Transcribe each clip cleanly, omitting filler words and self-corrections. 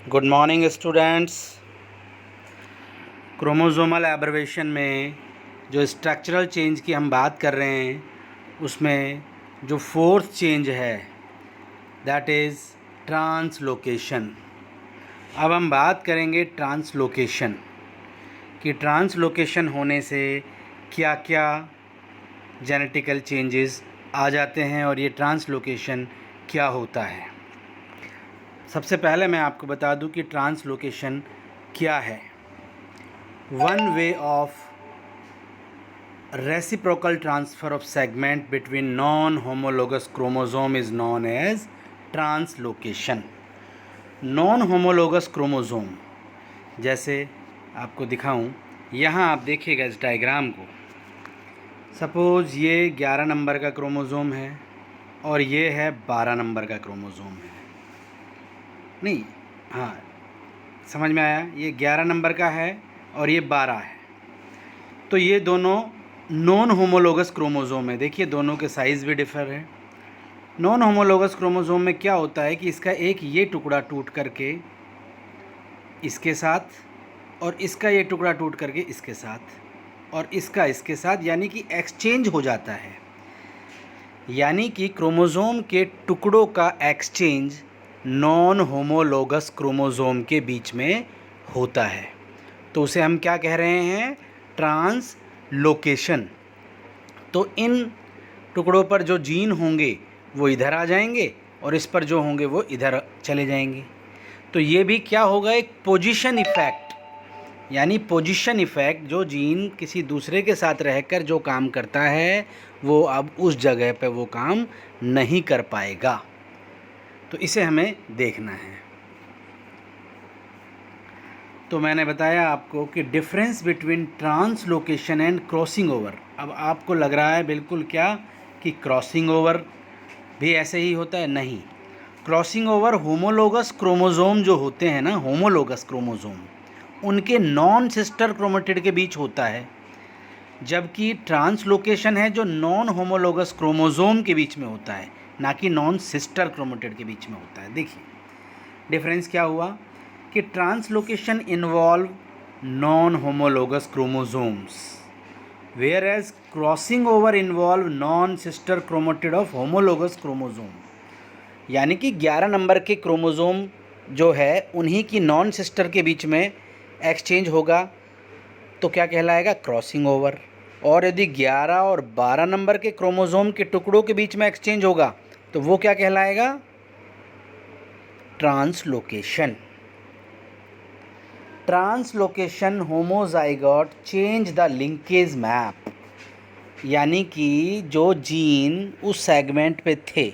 Good morning students. Chromosomal abbreviation में जो structural change की हम बात कर रहे हैं उसमें जो फोर्थ चेंज है दैट इज़ ट्रांसलोकेशन। अब हम बात करेंगे ट्रांसलोकेशन कि ट्रांसलोकेशन होने से क्या क्या जेनेटिकल चेंजेस आ जाते हैं और ये ट्रांसलोकेशन क्या होता है। सबसे पहले मैं आपको बता दूं कि ट्रांसलोकेशन क्या है। One way of reciprocal transfer of segment between non-homologous chromosome is known as translocation। non-homologous chromosome जैसे आपको दिखाऊं, यहाँ आप देखिएगा इस डायग्राम को। सपोज़ ये 11 नंबर का क्रोमोसोम है और ये है 12 नंबर का क्रोमोसोम है। नहीं, हाँ, समझ में आया। ये 11 नंबर का है और ये 12 है। तो ये दोनों नॉन होमोलोगस क्रोमोसोम है। देखिए दोनों के साइज़ भी डिफ़र है। नॉन होमोलोगस क्रोमोसोम में क्या होता है कि इसका एक ये टुकड़ा टूट करके इसके साथ और इसका ये टुकड़ा टूट करके इसके साथ और इसका इसके साथ, यानी कि एक्सचेंज हो जाता है। यानी कि क्रोमोसोम के टुकड़ों का एक्सचेंज नॉन होमोलोगस क्रोमोसोम के बीच में होता है। तो उसे हम क्या कह रहे हैं? ट्रांसलोकेशन। तो इन टुकड़ों पर जो जीन होंगे वो इधर आ जाएंगे और इस पर जो होंगे वो इधर चले जाएंगे। तो ये भी क्या होगा? एक पोजीशन इफ़ेक्ट। यानी पोजीशन इफ़ेक्ट, जो जीन किसी दूसरे के साथ रहकर जो काम करता है वो अब उस जगह पे वो काम नहीं कर पाएगा। तो इसे हमें देखना है। तो मैंने बताया आपको कि difference between translocation and crossing over. अब आपको लग रहा है बिल्कुल क्या कि क्रॉसिंग ओवर भी ऐसे ही होता है? नहीं। क्रॉसिंग ओवर होमोलोगस क्रोमोसोम जो होते हैं ना, होमोलोगस क्रोमोसोम, उनके नॉन सिस्टर क्रोमेटिड के बीच होता है, जबकि ट्रांसलोकेशन है जो नॉन होमोलोगस क्रोमोसोम के बीच में होता है, ना कि नॉन सिस्टर क्रोमेटिड के बीच में होता है। देखिए डिफरेंस क्या हुआ कि translocation involve non homologous chromosomes, whereas crossing over involve non sister chromatid of homologous chromosome. यानी कि 11 नंबर के क्रोमोसोम जो है उन्हीं की नॉन सिस्टर के बीच में एक्सचेंज होगा तो क्या कहलाएगा? Crossing over. और यदि 11 और 12 नंबर के क्रोमोसोम के टुकड़ों के बीच में एक्सचेंज होगा तो वो क्या कहलाएगा? Translocation. Translocation homozygote change the linkage map. यानी कि जो जीन उस सेगमेंट पे थे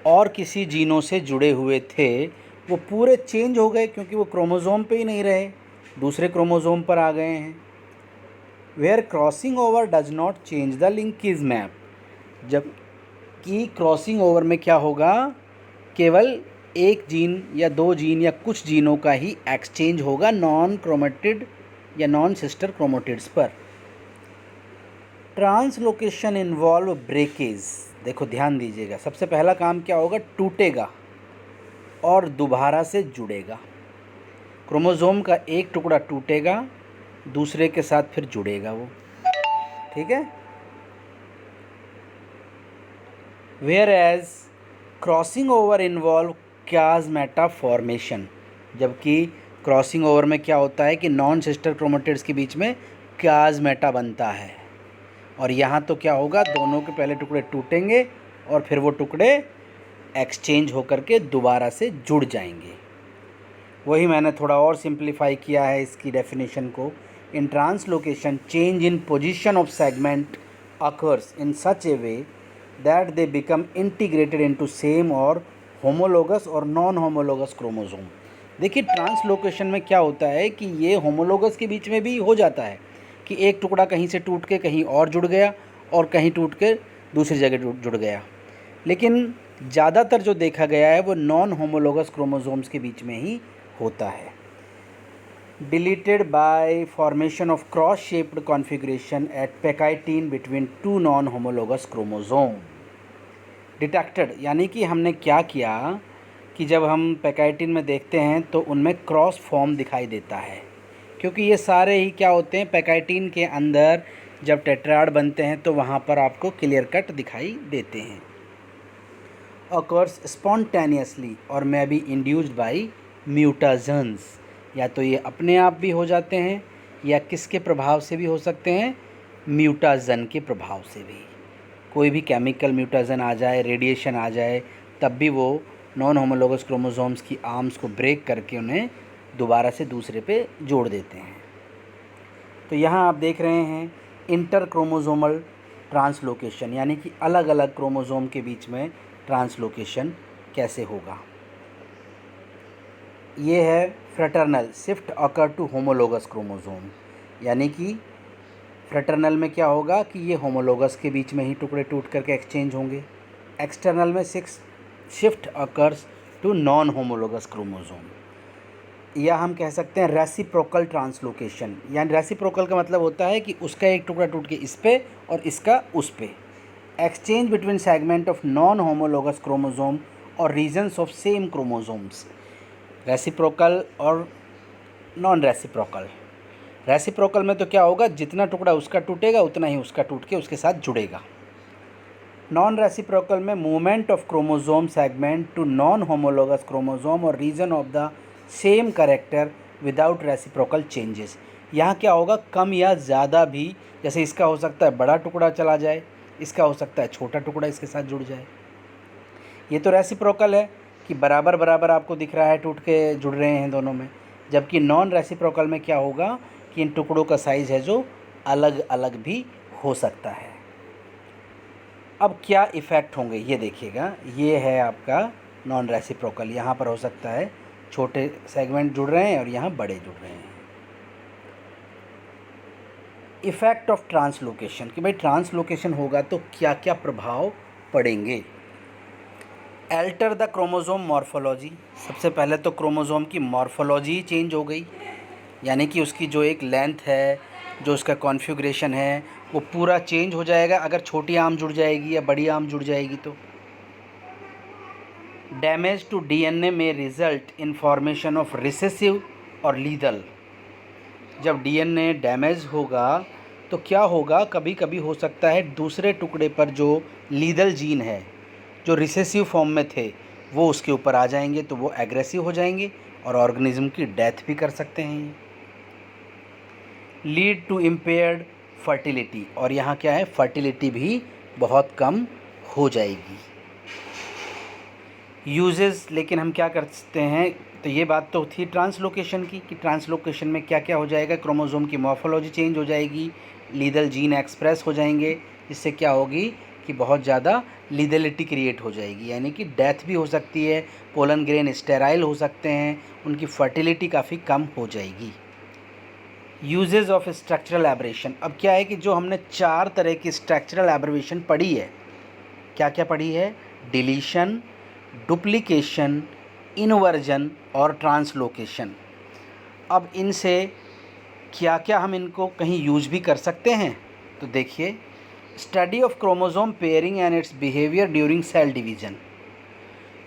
और किसी जीनों से जुड़े हुए थे वो पूरे चेंज हो गए, क्योंकि वो क्रोमोसोम पे ही नहीं रहे, दूसरे क्रोमोसोम पर आ गए हैं। Where crossing over does not change the linkage map. जबकि क्रॉसिंग ओवर में क्या होगा? केवल एक जीन या दो जीन या कुछ जीनों का ही एक्सचेंज होगा नॉन क्रोमेटिड या नॉन सिस्टर क्रोमेटिड्स पर। Translocation involve breakage. देखो ध्यान दीजिएगा, सबसे पहला काम क्या होगा? टूटेगा और दोबारा से जुड़ेगा। क्रोमोसोम का एक टुकड़ा टूटेगा, दूसरे के साथ फिर जुड़ेगा वो, ठीक है। Whereas crossing over involve क्याज़मेटा फॉर्मेशन। जबकि क्रॉसिंग ओवर में क्या होता है कि नॉन सिस्टर क्रोमेटिड्स के बीच में क्याज़मेटा बनता है, और यहाँ तो क्या होगा? दोनों के पहले टुकड़े टूटेंगे और फिर वो टुकड़े एक्सचेंज होकर के दोबारा से जुड़ जाएंगे। वही मैंने थोड़ा और सिंप्लीफाई किया है इसकी डेफिनेशन को। In translocation change in position of segment occurs in such a way that they become integrated into same or homologous or non homologous chromosome. देखिए ट्रांसलोकेशन में क्या होता है कि ये होमोलोगस के बीच में भी हो जाता है कि एक टुकड़ा कहीं से टूट के कहीं और जुड़ गया और कहीं टूट के दूसरी जगह जुड़ गया, लेकिन ज़्यादातर जो देखा गया है वो नॉन होमोलोगस क्रोमोसोम्स के बीच में ही होता है। Deleted by formation of cross shaped configuration at pachytene between two non homologous chromosome. Detected, यानी कि हमने क्या किया कि जब हम पैकाइटिन में देखते हैं तो उनमें क्रॉस फॉर्म दिखाई देता है, क्योंकि ये सारे ही क्या होते हैं, पैकाइटिन के अंदर जब टेट्राड बनते हैं तो वहाँ पर आपको क्लियर कट दिखाई देते हैं। ऑकर्स स्पॉन्टेनियसली और मे बी इंड्यूस्ड बाई म्यूटाजन्स, या तो ये अपने आप भी हो जाते हैं या किसके प्रभाव से भी हो सकते हैं, म्यूटाजन के प्रभाव से भी। कोई भी केमिकल म्यूटाजन आ जाए, रेडिएशन आ जाए, तब भी वो नॉन होमोलोगस क्रोमोसोम्स की आर्म्स को ब्रेक करके उन्हें दोबारा से दूसरे पे जोड़ देते हैं। तो यहाँ आप देख रहे हैं इंटर क्रोमोसोमल ट्रांसलोकेशन, यानी कि अलग अलग क्रोमोसोम के बीच में ट्रांसलोकेशन कैसे होगा। ये है fraternal shift occur to homologous chromosome, यानी कि फ्रेटर्नल में क्या होगा कि ये होमोलोगस के बीच में ही टुकड़े टूट करके एक्सचेंज होंगे। एक्सटर्नल में shift occurs to non homologous chromosome, या हम कह सकते हैं रेसिप्रोकल ट्रांसलोकेशन। यानी रेसिप्रोकल का मतलब होता है कि उसका एक टुकड़ा टूट के इस पे और इसका उस पे। Exchange between segment of non homologous chromosome और regions of same chromosomes. Reciprocal और नॉन रेसिप्रोकल। रेसिप्रोकल में तो क्या होगा, जितना टुकड़ा उसका टूटेगा उतना ही उसका टूट के उसके साथ जुड़ेगा। नॉन रेसिप्रोकल में movement of chromosome segment to non homologous chromosome और region of the same character without reciprocal changes. यहाँ क्या होगा, कम या ज़्यादा भी, जैसे इसका हो सकता है बड़ा टुकड़ा चला जाए, इसका हो सकता है छोटा टुकड़ा इसके साथ जुड़ जाए। ये तो रेसिप्रोकल है कि बराबर बराबर आपको दिख रहा है टूट के जुड़ रहे हैं दोनों में। जबकि नॉन रेसिप्रोकल में क्या होगा कि इन टुकड़ों का साइज़ है जो अलग अलग भी हो सकता है। अब क्या इफ़ेक्ट होंगे ये देखिएगा, ये है आपका नॉन रेसिप्रोकल। यहाँ पर हो सकता है छोटे सेगमेंट जुड़ रहे हैं और यहाँ बड़े जुड़ रहे हैं। इफ़ेक्ट ऑफ ट्रांसलोकेशन, कि भाई ट्रांसलोकेशन होगा तो क्या क्या प्रभाव पड़ेंगे। एल्टर द क्रोमोसोम मॉर्फोलॉजी, सबसे पहले तो क्रोमोसोम की मॉर्फोलॉजी चेंज हो गई, यानी कि उसकी जो एक लेंथ है, जो उसका कॉन्फ़िगरेशन है, वो पूरा चेंज हो जाएगा अगर छोटी आर्म जुड़ जाएगी या बड़ी आर्म जुड़ जाएगी तो। डैमेज टू डीएनए में result in formation of recessive और लीदल। जब डीएनए डैमेज होगा तो क्या होगा, कभी कभी हो सकता है दूसरे टुकड़े पर जो लीदल जीन है, जो रिसेसिव फॉर्म में थे, वो उसके ऊपर आ जाएंगे तो वो एग्रेसिव हो जाएंगे और ऑर्गेनिज्म की डेथ भी कर सकते हैं। लीड टू इम्पेयर्ड फर्टिलिटी, और यहाँ क्या है, फर्टिलिटी भी बहुत कम हो जाएगी। यूजेस, लेकिन हम क्या कर सकते हैं, तो ये बात तो थी ट्रांसलोकेशन की कि ट्रांसलोकेशन में क्या क्या हो जाएगा, क्रोमोसोम की मॉर्फोलॉजी चेंज हो जाएगी, लीदल जीन एक्सप्रेस हो जाएंगे, जिससे क्या होगी कि बहुत ज़्यादा लीदलिटी क्रिएट हो जाएगी, यानी कि डेथ भी हो सकती है, पोलन ग्रेन स्टेराइल हो सकते हैं, उनकी फर्टिलिटी काफ़ी कम हो जाएगी। यूजेस ऑफ स्ट्रक्चरल एब्रेशन, अब क्या है कि जो हमने 4 तरह की स्ट्रक्चरल एब्रेशन पढ़ी है, क्या क्या पढ़ी है, डिलीशन, डुप्लीकेशन, इनवर्जन और ट्रांसलोकेशन। अब इनसे क्या क्या हम इनको कहीं यूज भी कर सकते हैं, तो देखिए, study of chromosome pairing and its behaviour during cell division.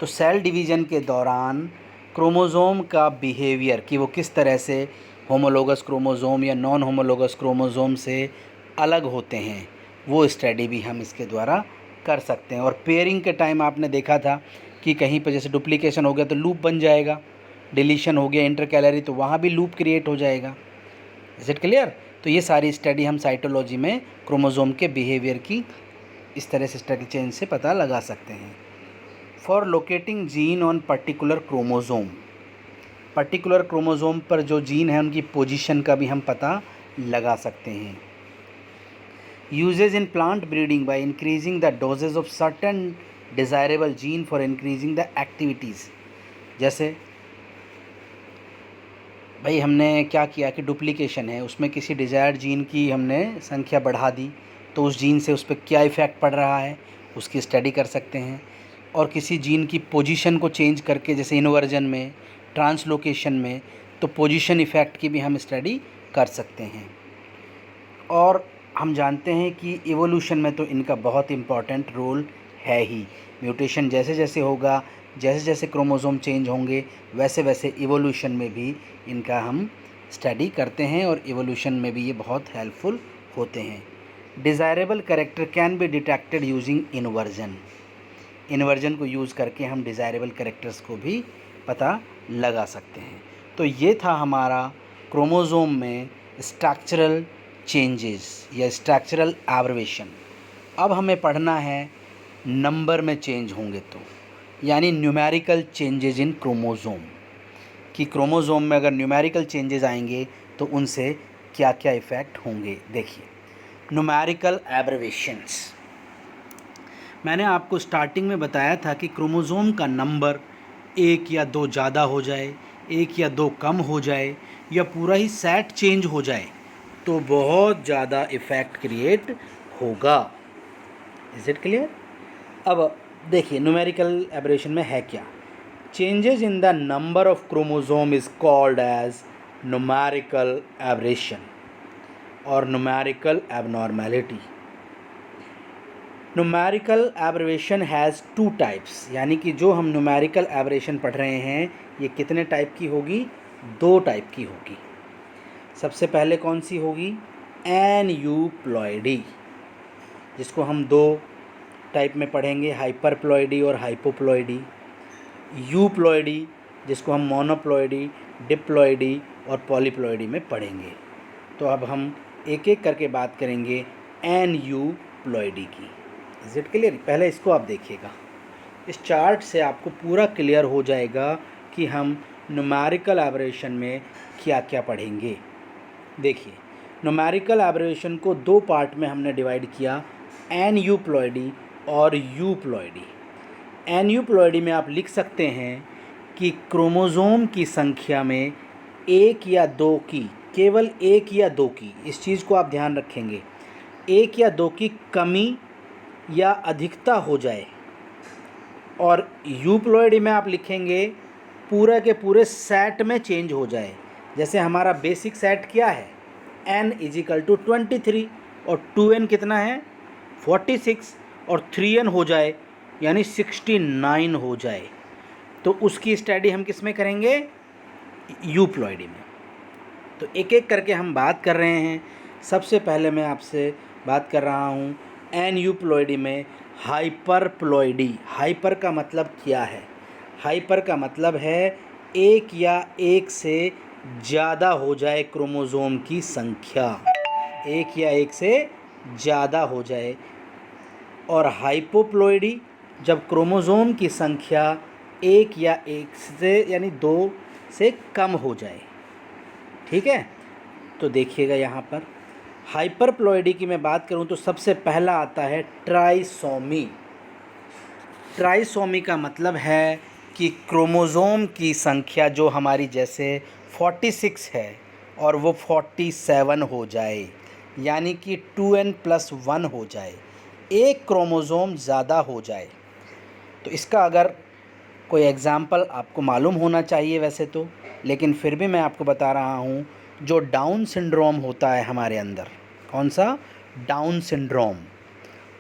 तो सेल डिवीज़न के दौरान क्रोमोसोम का बिहेवियर, कि वो किस तरह से होमोलोगस क्रोमोसोम या नॉन होमोलोगस क्रोमोसोम से अलग होते हैं, वो स्टडी भी हम इसके द्वारा कर सकते हैं। और पेयरिंग के टाइम आपने देखा था कि कहीं पर जैसे डुप्लीकेशन हो गया तो लूप बन जाएगा, डिलीशन हो गया इंटरकैलरी तो वहाँ भी लूप क्रिएट हो जाएगा। Is it clear. तो ये सारी स्टडी हम साइटोलॉजी में क्रोमोसोम के बिहेवियर की इस तरह से स्टडी चेंज से पता लगा सकते हैं। For locating gene on particular chromosome, particular chromosome पर जो जीन है उनकी पोजीशन का भी हम पता लगा सकते हैं। Uses in plant breeding by increasing the dosages of certain desirable gene for increasing the activities. जैसे भाई हमने क्या किया कि डुप्लीकेशन है, उसमें किसी डिज़ायर्ड जीन की हमने संख्या बढ़ा दी, तो उस जीन से उस पर क्या इफ़ेक्ट पड़ रहा है उसकी स्टडी कर सकते हैं। और किसी जीन की पोजीशन को चेंज करके, जैसे इन्वर्जन में, ट्रांसलोकेशन में, तो पोजीशन इफ़ेक्ट की भी हम स्टडी कर सकते हैं। और हम जानते हैं कि इवोल्यूशन में तो इनका बहुत इम्पॉर्टेंट रोल है ही। म्यूटेशन जैसे जैसे होगा जैसे जैसे क्रोमोसोम चेंज होंगे वैसे वैसे इवोल्यूशन में भी इनका हम स्टडी करते हैं और इवोल्यूशन में भी ये बहुत हेल्पफुल होते हैं। Desirable character can be detected using inversion. Inversion को यूज़ करके हम डिज़ायरेबल कैरेक्टर्स को भी पता लगा सकते हैं। तो ये था हमारा क्रोमोसोम में स्ट्रक्चरल चेंजेस या स्ट्रक्चरल एब्रिविएशन। अब हमें पढ़ना है नंबर में चेंज होंगे तो, यानी न्यूमेरिकल चेंजेस इन क्रोमोसोम, कि क्रोमोसोम में अगर न्यूमेरिकल चेंजेस आएंगे तो उनसे क्या क्या इफ़ेक्ट होंगे। देखिए, न्यूमेरिकल एब्रिविएशंस, मैंने आपको स्टार्टिंग में बताया था कि क्रोमोसोम का नंबर एक या दो ज़्यादा हो जाए, एक या दो कम हो जाए, या पूरा ही सेट चेंज हो जाए तो बहुत ज़्यादा इफ़ेक्ट क्रिएट होगा। Is it clear? अब देखिए, न्यूमेरिकल एब्रिविएशन में है क्या। Changes in the number of chromosome is called as numerical abbreviation और numerical abnormality. Numerical abbreviation has two types, यानी कि जो हम न्यूमेरिकल एब्रिविएशन पढ़ रहे हैं ये कितने टाइप की होगी? दो टाइप की होगी। सबसे पहले कौन सी होगी? एनयूप्लॉइडी, जिसको हम दो टाइप में पढ़ेंगे, हाइपरप्लॉइडी और हाइपोप्लॉइडी। यूप्लॉइडी, जिसको हम मोनोप्लॉइडी, डिप्लॉइडी और पॉलीप्लॉइडी में पढ़ेंगे। तो अब हम एक एक करके बात करेंगे एनयूप्लॉइडी की। Is it clear? पहले इसको आप देखिएगा, इस चार्ट से आपको पूरा क्लियर हो जाएगा कि हम न्यूमेरिकल एब्रिविएशन में क्या क्या पढ़ेंगे। देखिए, न्यूमेरिकल एब्रिविएशन को दो पार्ट में हमने डिवाइड किया, एनयूप्लॉइडी और यूप्लॉइडी। एनयूप्लॉइडी में आप लिख सकते हैं कि क्रोमोसोम की संख्या में एक या दो की, केवल एक या दो की, इस चीज़ को आप ध्यान रखेंगे, एक या दो की कमी या अधिकता हो जाए। और यूप्लॉइडी में आप लिखेंगे पूरे के पूरे सेट में चेंज हो जाए। जैसे हमारा बेसिक सेट क्या है? n = 23 और 2n कितना है? 46 और 3n हो जाए यानी 69 हो जाए, तो उसकी स्टडी हम किस में करेंगे? यूप्लॉइडी में। तो एक एक करके हम बात कर रहे हैं। सबसे पहले मैं आपसे बात कर रहा हूँ एनयूप्लॉइडी में हाइपरप्लॉइडी। हाइपर का मतलब क्या है? हाइपर का मतलब है एक या एक से ज़्यादा हो जाए क्रोमोसोम की संख्या, एक या एक से ज़्यादा हो जाए। और हाइपोप्लॉइडी, जब क्रोमोसोम की संख्या एक या एक से यानी दो से कम हो जाए। ठीक है, तो देखिएगा यहाँ पर हाइपरप्लॉइडी की मैं बात करूँ तो सबसे पहला आता है ट्राइसोमी। ट्राइसोमी का मतलब है कि क्रोमोसोम की संख्या जो हमारी जैसे 46 है और वो 47 हो जाए, यानी कि 2n+1 हो जाए, एक क्रोमोसोम ज़्यादा हो जाए। तो इसका अगर कोई एग्ज़ाम्पल आपको मालूम होना चाहिए वैसे तो, लेकिन फिर भी मैं आपको बता रहा हूँ, जो डाउन सिंड्रोम होता है हमारे अंदर, कौन सा? डाउन सिंड्रोम,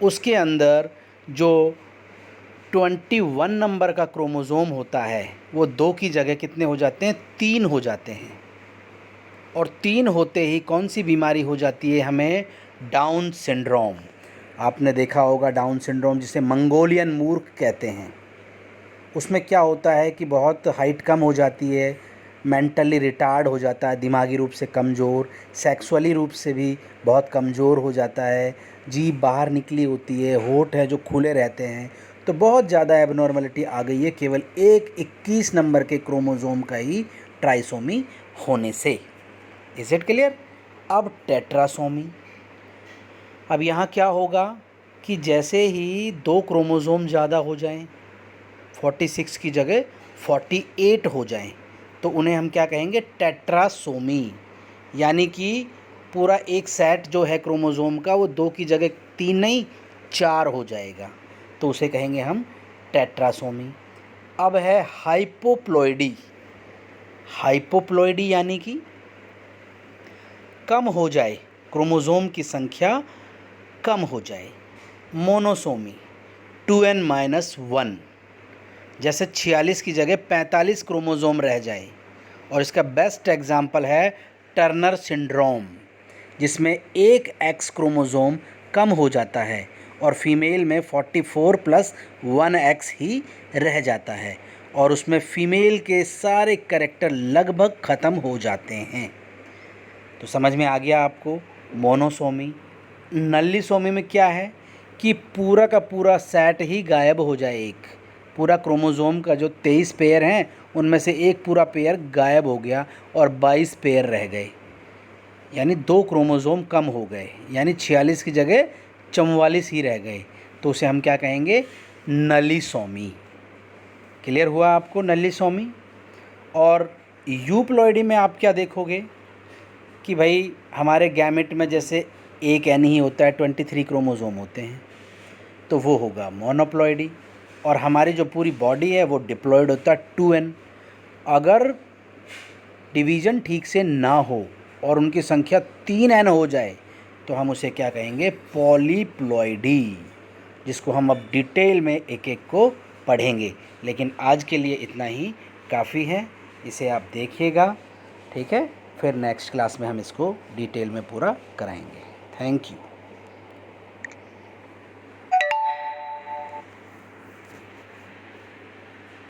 उसके अंदर जो 21 नंबर का क्रोमोसोम होता है वो दो की जगह कितने हो जाते हैं? 3 हो जाते हैं। और 3 होते ही कौन सी बीमारी हो जाती है हमें? Down syndrome. आपने देखा होगा डाउन सिंड्रोम, जिसे मंगोलियन मूर्ख कहते हैं। उसमें क्या होता है कि बहुत हाइट कम हो जाती है, मेंटली रिटार्ड हो जाता है, दिमागी रूप से कमज़ोर, सेक्सुअली रूप से भी बहुत कमज़ोर हो जाता है, जीभ बाहर निकली होती है, होंठ है जो खुले रहते हैं। तो बहुत ज़्यादा एबनॉर्मलिटी आ गई है केवल एक 21 नंबर के क्रोमोसोम का ही ट्राइसोमी होने से। Is it clear? अब टेट्रासोमी। अब यहाँ क्या होगा कि जैसे ही दो क्रोमोसोम ज़्यादा हो जाएं, 46 की जगह 48 हो जाएं, तो उन्हें हम क्या कहेंगे? टेट्रासोमी। यानी कि पूरा एक सेट जो है क्रोमोसोम का वो दो की जगह 3 नहीं 4 हो जाएगा, तो उसे कहेंगे हम टेट्रासोमी। अब है हाइपोप्लॉइडी। हाइपोप्लॉइडी यानी कि कम हो जाए, क्रोमोसोम की संख्या कम हो जाए। Monosomy, 2n-1। जैसे 46 की जगह 45 क्रोमोज़ोम रह जाए। और इसका बेस्ट एग्जाम्पल है टर्नर सिंड्रोम, जिसमें एक एक्स क्रोमोज़ोम कम हो जाता है और फीमेल में 44 प्लस 1 एक्स ही रह जाता है और उसमें फीमेल के सारे कैरेक्टर लगभग ख़त्म हो जाते हैं। तो समझ में आ गया आपको मोनोसोमी। नल्लीसोमी में क्या है कि पूरा का पूरा सेट ही गायब हो जाए, एक पूरा क्रोमोज़ोम का जो 23 पेयर हैं उनमें से एक पूरा पेयर गायब हो गया और 22 पेयर रह गए, यानी 2 क्रोमोज़ोम कम हो गए, यानी 46 की जगह 44 ही रह गए। तो उसे हम क्या कहेंगे? नलीसोमी। क्लियर हुआ आपको नलीसोमी? और यूप्लॉइडी में आप क्या देखोगे कि भाई हमारे गैमेट में जैसे एक एन ही होता है, 23 क्रोमोज़ोम होते हैं, तो वो होगा मोनोप्लॉइडी। और हमारी जो पूरी बॉडी है वो डिप्लॉइड होता है 2n। अगर डिवीज़न ठीक से ना हो और उनकी संख्या 3n हो जाए तो हम उसे क्या कहेंगे? पॉलीप्लॉइडी, जिसको हम अब डिटेल में एक एक को पढ़ेंगे। लेकिन आज के लिए इतना ही काफ़ी है, इसे आप देखिएगा, ठीक है? फिर नेक्स्ट क्लास में हम इसको डिटेल में पूरा कराएंगे। Thank you.